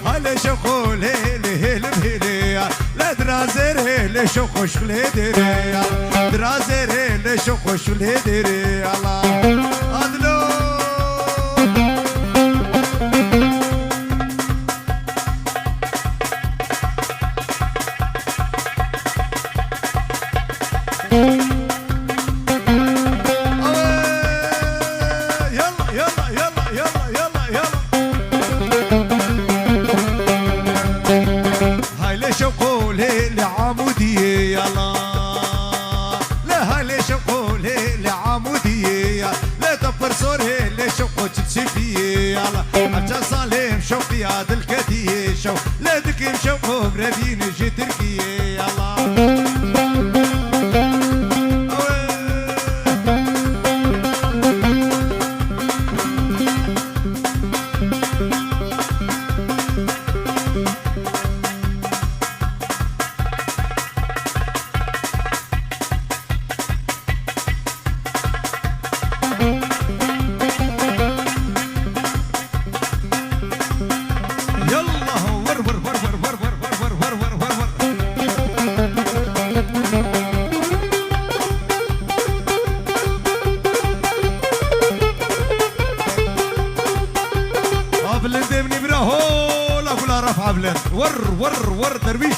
هلا شغل هيلي بهيلي لا درازر هيلي شوخش خليدري درازر هيلي شوخش خليدري الله أدلو عادل كتيه شو لا دكيم شو بربين جي تركيه يلا ور درويش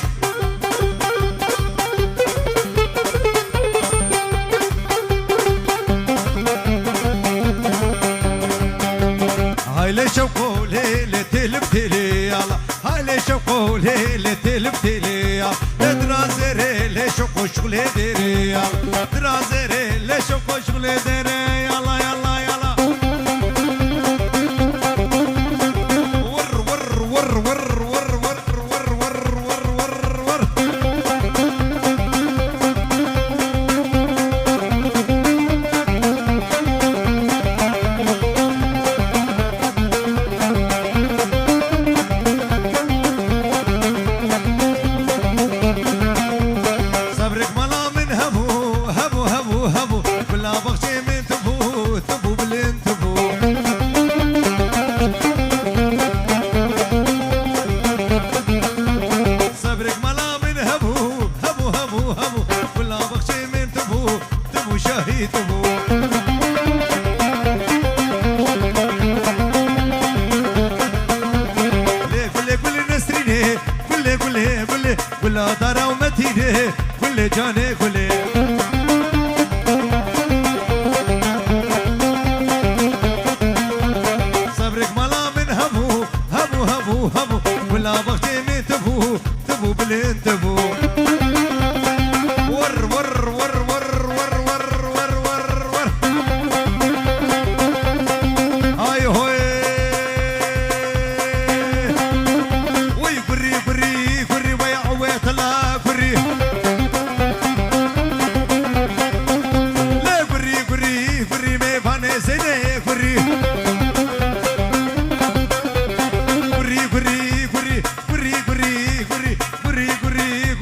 هاي لي شوقو ليلة تلب تلي يلا هاي لي شوقو ليلة تلب تلي يلا درازري لي شوقو شغلي ديري يلا درازري لي شوقو شغلي ديري يلا يلا يلا ور ور ور ور كل دارا ومتينه كل جاني كل صبرك ملا من همو همو همو همو ولا بختي من تبو تبو بلين تبو ور ور ور ور ور ور ور ور ور هاي هوي وي بري بري بري ويا عويت لا بري لا بري بري بري ما فاني سنه بري بري بري بري بري بري بري بري بري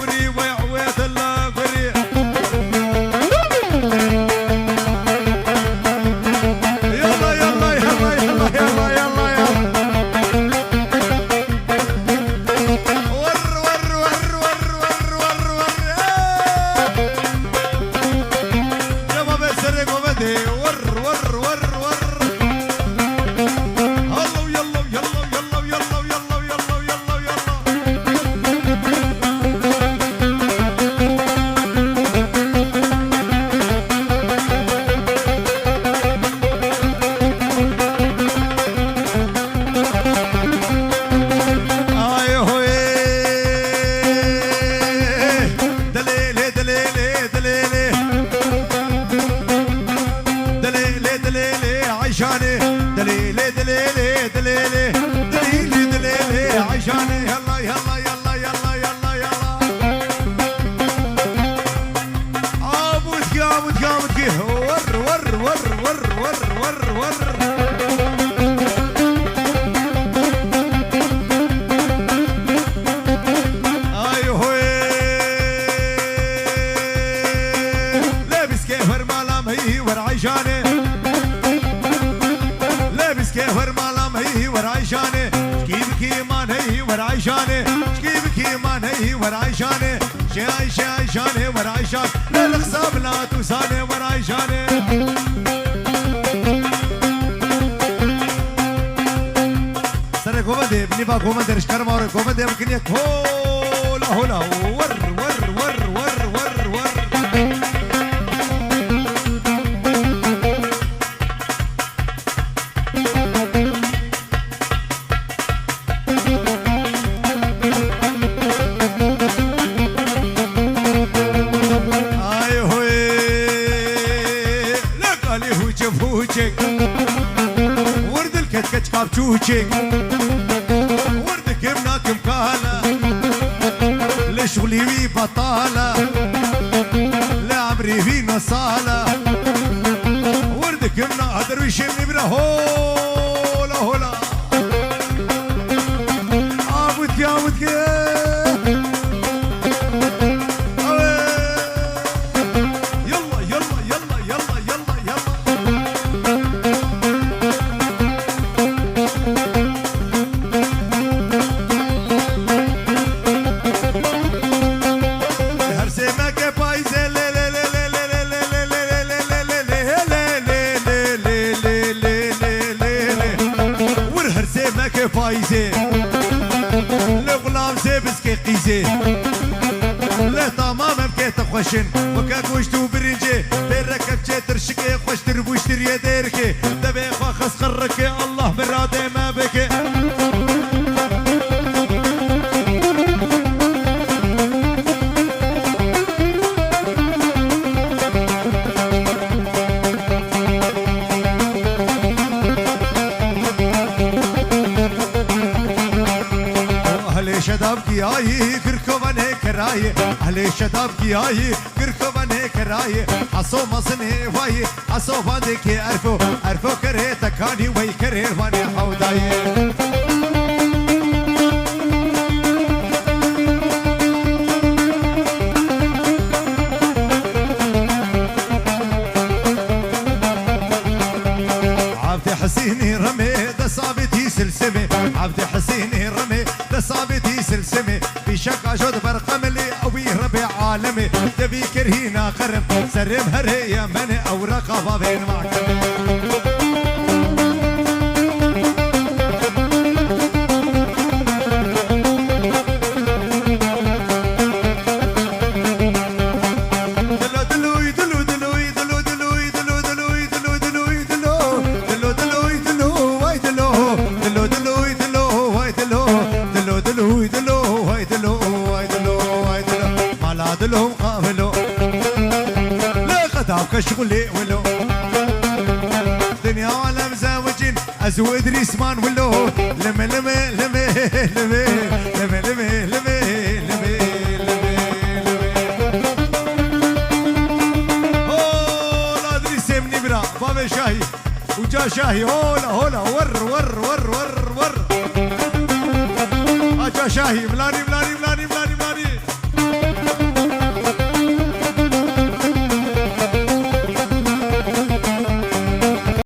ورايشاني شاي شاي شاني ورايشان للخصاب لا توساني ورايشاني سر قومدي بني با قومدي رشكر موري قومدي ممكن يك هولا هولا ور ور ور ور ور ور ورد الكتكت كابتشوشك وردك يمناك مكالة لشغلي وي بطالة لعمري في نصالة وردك يمنا درويش النبرة هولا هولا عاودك يا عاودك فايزه لغلام زي بسكي قيزه لا تمام بكي تخوشن وكا قوشتو برنجي بركب جي ترشكي خوش تربوش تريا ديركي دبي خوا خس خركي الله مرادي ما بكي شداب کی آئی گرکوان ہے کرائی اہل شداب کی آئی گرکوان ہے کرائی حسو مزنے وائی حسو باندے کے عرفو کرے تکانی وی کرے وانے حودائی عبد حسيني رمي ده صابتي سلسمي عبد حسيني رمي ده صابتي سلسمي بشكا جود برقم لي اوي ربي عالمي تبي كرهينا قرب سرم هريا من او رقبه بين معكم لهم قابلوا لا قطعوا كشغلي ولو دنيا ولا مزاوجين ازو ادريس مان ولو لمي لمي لمي لمي لمي لمي لمي لمي هولا ادريس من برا بابا شاهي وجا شاهي هولا هولا ور ور ور ور ور اجا شاهي ملاني